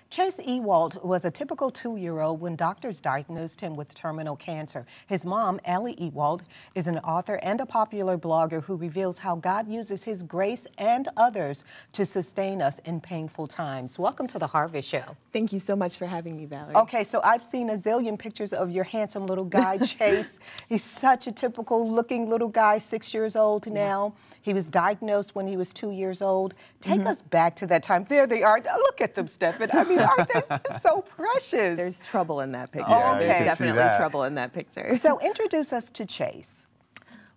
Chase Ewoldt was a typical 2-year-old when doctors diagnosed him with terminal cancer. His mom, Ellie Ewoldt, is an author and a popular blogger who reveals how God uses his grace and others to sustain us in painful times. Welcome to the Harvest Show. Thank you so much for having me, Valerie. Okay, so I've seen a zillion pictures of your handsome little guy, Chase. He's such a typical looking little guy, 6 years old now. He was diagnosed when he was 2 years old. Take us back to that time. There they are. Look at them, Stephen. I mean, aren't they just so precious? There's trouble in that picture. Yeah, There's definitely trouble in that picture. So introduce us to Chase.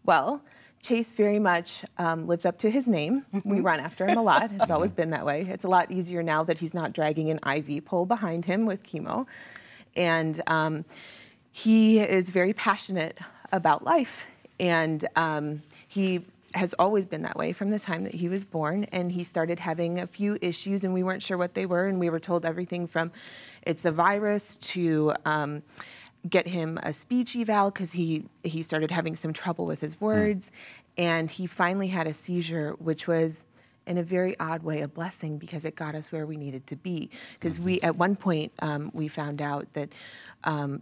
Well, Chase very much lives up to his name. We run after him a lot. It's always been that way. It's a lot easier now that he's not dragging an IV pole behind him with chemo. And he is very passionate about life. And he has always been that way from the time that he was born. And he started having a few issues, and we weren't sure what they were. And we were told everything from it's a virus to get him a speech eval because he started having some trouble with his words. And he finally had a seizure, which was in a very odd way a blessing because it got us where we needed to be. Because at one point we found out that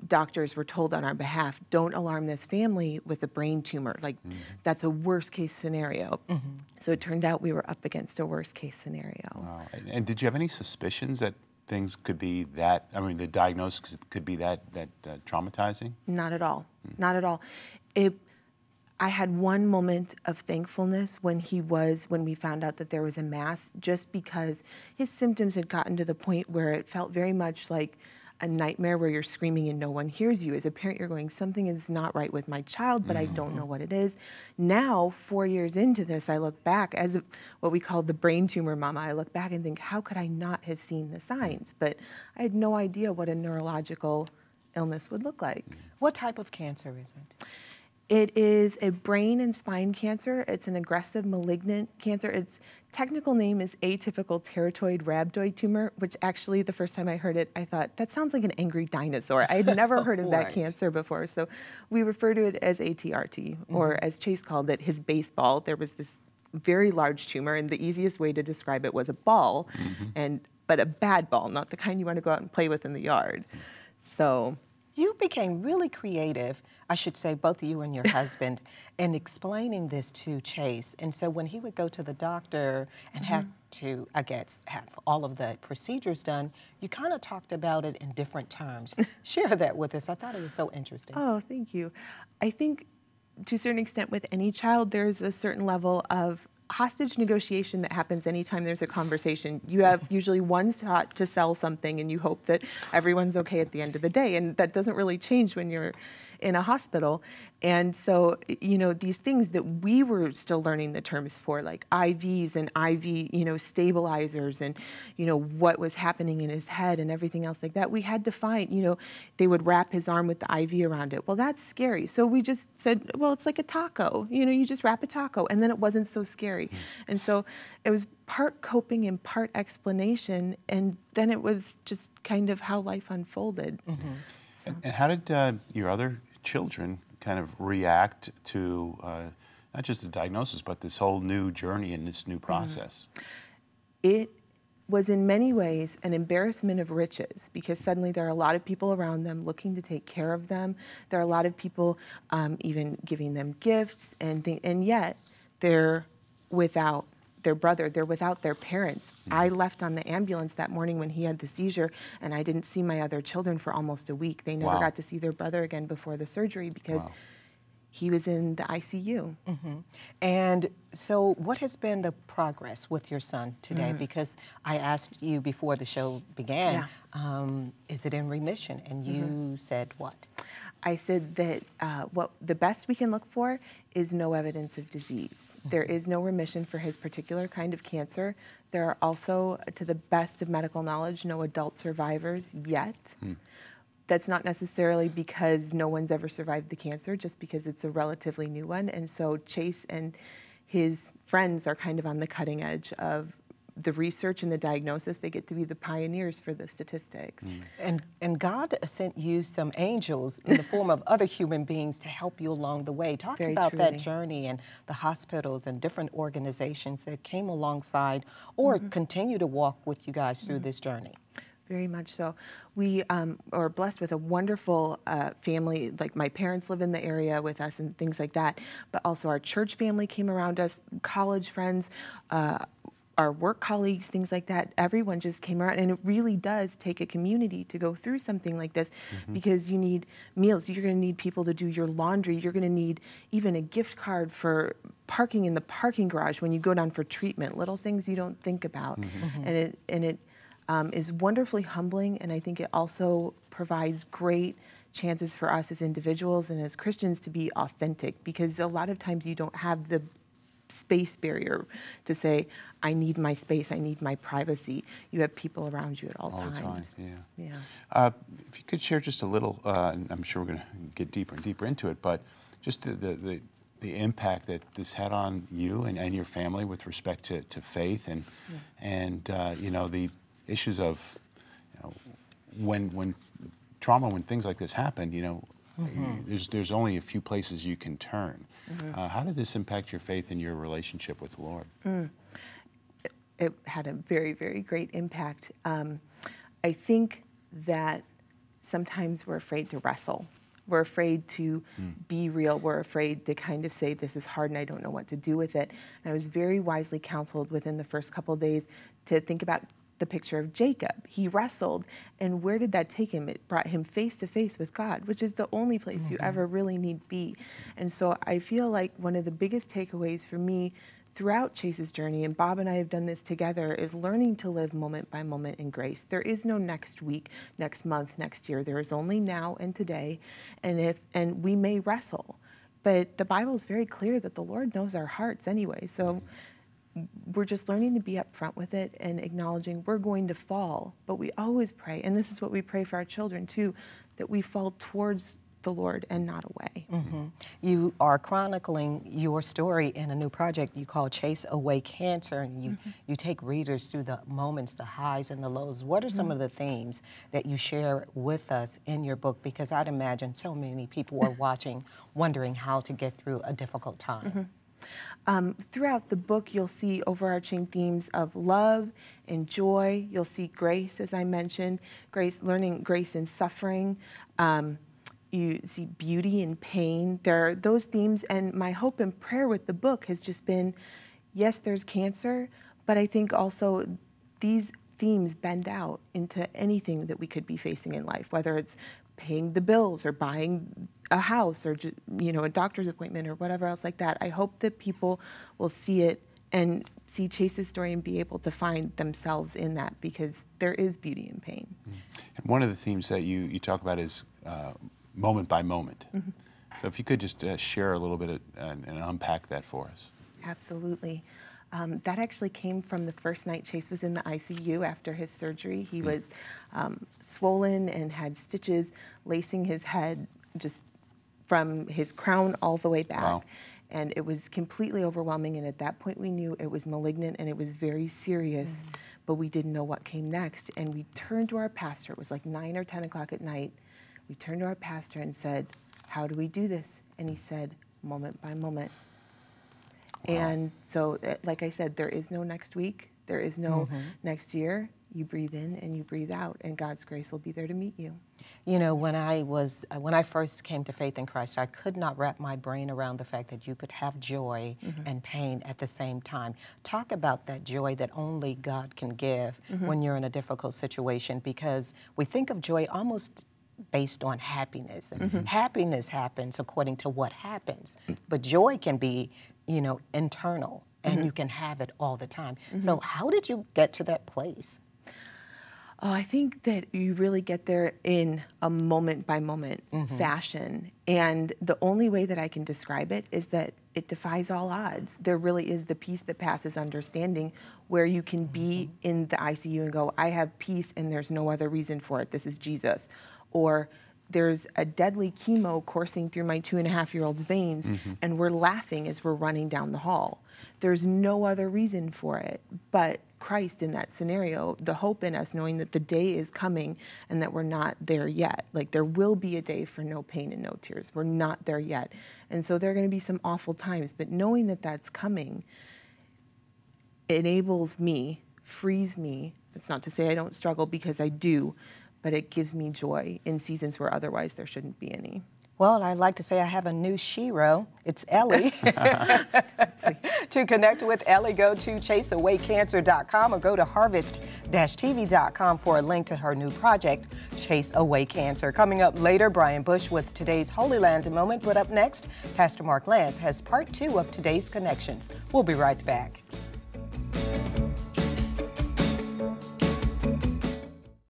doctors were told on our behalf, don't alarm this family with a brain tumor. Like that's a worst case scenario. So it turned out we were up against a worst case scenario. Wow. And did you have any suspicions that things could be that, I mean, the diagnosis could be that traumatizing? Not at all. Not at all. I had one moment of thankfulness when we found out that there was a mass, just because his symptoms had gotten to the point where it felt very much like a nightmare where you're screaming and no one hears you. As a parent, you're going, something is not right with my child, but I don't know what it is. Now, 4 years into this, I look back as what we call the brain tumor mama. I look back and think, how could I not have seen the signs? But I had no idea what a neurological illness would look like. What type of cancer is it? It is a brain and spine cancer. It's an aggressive malignant cancer. Its technical name is atypical teratoid rhabdoid tumor, which actually the first time I heard it, I thought, that sounds like an angry dinosaur. I had never heard of that cancer before. So we refer to it as ATRT, or as Chase called it, his baseball. There was this very large tumor, and the easiest way to describe it was a ball, but a bad ball, not the kind you want to go out and play with in the yard. So you became really creative, I should say, both of you and your husband, in explaining this to Chase. And so when he would go to the doctor and have to, I guess, have all of the procedures done, you kind of talked about it in different terms. Share that with us. I thought it was so interesting. Oh, thank you. I think to a certain extent with any child, there's a certain level of hostage negotiation that happens anytime there's a conversation. You have usually one shot to sell something and you hope that everyone's okay at the end of the day, and that doesn't really change when you're in a hospital. And so, you know, these things that we were still learning the terms for, like IVs and IV, you know, stabilizers and, you know, what was happening in his head and everything else like that, we had to find, you know, they would wrap his arm with the IV around it. Well, that's scary. So we just said, well, it's like a taco. You know, you just wrap a taco, and then it wasn't so scary. And so it was part coping and part explanation, and then it was just kind of how life unfolded. So. And how did your other children kind of react to not just the diagnosis, but this whole new journey and this new process? It was in many ways an embarrassment of riches, because suddenly there are a lot of people around them looking to take care of them. There are a lot of people even giving them gifts, and yet they're without their brother, they're without their parents. I left on the ambulance that morning when he had the seizure, and I didn't see my other children for almost a week. They never got to see their brother again before the surgery because he was in the ICU. And so what has been the progress with your son today? Because I asked you before the show began, is it in remission? And you said what? I said that what the best we can look for is no evidence of disease. There is no remission for his particular kind of cancer. There are also, to the best of medical knowledge, no adult survivors yet. That's not necessarily because no one's ever survived the cancer, just because it's a relatively new one. And so Chase and his friends are kind of on the cutting edge of the research and the diagnosis. They get to be the pioneers for the statistics. And God sent you some angels in the form of other human beings to help you along the way. Talk about that journey and the hospitals and different organizations that came alongside or continue to walk with you guys through this journey. Very much so. We are blessed with a wonderful family. Like my parents live in the area with us and things like that. But also our church family came around us, college friends, our work colleagues, things like that. Everyone just came around, and it really does take a community to go through something like this, because you need meals. You're going to need people to do your laundry. You're going to need even a gift card for parking in the parking garage when you go down for treatment. Little things you don't think about, and it is wonderfully humbling, and I think it also provides great chances for us as individuals and as Christians to be authentic, because a lot of times you don't have the space barrier to say, I need my space, I need my privacy. You have people around you at all times. The time, yeah. Yeah. If you could share just a little, and I'm sure we're going to get deeper and deeper into it, but just the impact that this had on you and your family with respect to faith and you know, the issues of, you know, when trauma, when things like this happen, you know, there's only a few places you can turn. How did this impact your faith and your relationship with the Lord? It had a very, very great impact. I think that sometimes we're afraid to wrestle. We're afraid to be real. We're afraid to kind of say, this is hard and I don't know what to do with it. And I was very wisely counseled within the first couple of days to think about the picture of Jacob. He wrestled, and where did that take him? It brought him face to face with God, which is the only place you ever really need be. And so I feel like one of the biggest takeaways for me throughout Chase's journey, and Bob and I have done this together, is learning to live moment by moment in grace. There is no next week, next month, next year. There is only now and today, and we may wrestle, but the Bible is very clear that the Lord knows our hearts anyway. So we're just learning to be upfront with it and acknowledging we're going to fall, but we always pray, and this is what we pray for our children too, that we fall towards the Lord and not away. You are chronicling your story in a new project you call Chase Away Cancer, and you take readers through the moments, the highs and the lows. What are some of the themes that you share with us in your book? Because I'd imagine so many people are watching, wondering how to get through a difficult time. Throughout the book, you'll see overarching themes of love and joy. You'll see grace, as I mentioned, learning grace in suffering. You see beauty in pain. There are those themes, and my hope and prayer with the book has just been, yes, there's cancer, but I think also these themes bend out into anything that we could be facing in life, whether it's paying the bills or buying a house or, you know, a doctor's appointment or whatever else like that. I hope that people will see it and see Chase's story and be able to find themselves in that, because there is beauty in pain. And one of the themes that you talk about is moment by moment. So if you could just share a little bit and unpack that for us. Absolutely. That actually came from the first night Chase was in the ICU after his surgery. He was swollen and had stitches lacing his head just from his crown all the way back. Wow. And it was completely overwhelming. And at that point we knew it was malignant and it was very serious, but we didn't know what came next. And we turned to our pastor. It was like 9 or 10 o'clock at night. We turned to our pastor and said, how do we do this? And he said, moment by moment. Wow. And so, like I said, there is no next week. There is no next year. You breathe in and you breathe out, and God's grace will be there to meet you. You know, when I first came to faith in Christ, I could not wrap my brain around the fact that you could have joy and pain at the same time. Talk about that joy that only God can give when you're in a difficult situation, because we think of joy almost based on happiness, and happiness happens according to what happens, but joy can be, you know, internal, and you can have it all the time. So how did you get to that place? Oh, I think that you really get there in a moment by moment fashion. And the only way that I can describe it is that it defies all odds. There really is the peace that passes understanding, where you can be in the ICU and go, I have peace and there's no other reason for it. This is Jesus. Or there's a deadly chemo coursing through my 2.5-year-old's veins, and we're laughing as we're running down the hall. There's no other reason for it but Christ in that scenario, the hope in us knowing that the day is coming and that we're not there yet. Like, there will be a day for no pain and no tears. We're not there yet. And so there are going to be some awful times, but knowing that that's coming enables me, frees me, It's not to say I don't struggle, because I do, but it gives me joy in seasons where otherwise there shouldn't be any. Well, I like to say I have a new shero. It's Ellie. To connect with Ellie, go to chaseawaycancer.com or go to harvest-tv.com for a link to her new project, Chase Away Cancer. Coming up later, Brian Bush with today's Holy Land moment. But up next, Pastor Mark Lance has part 2 of today's Connections. We'll be right back.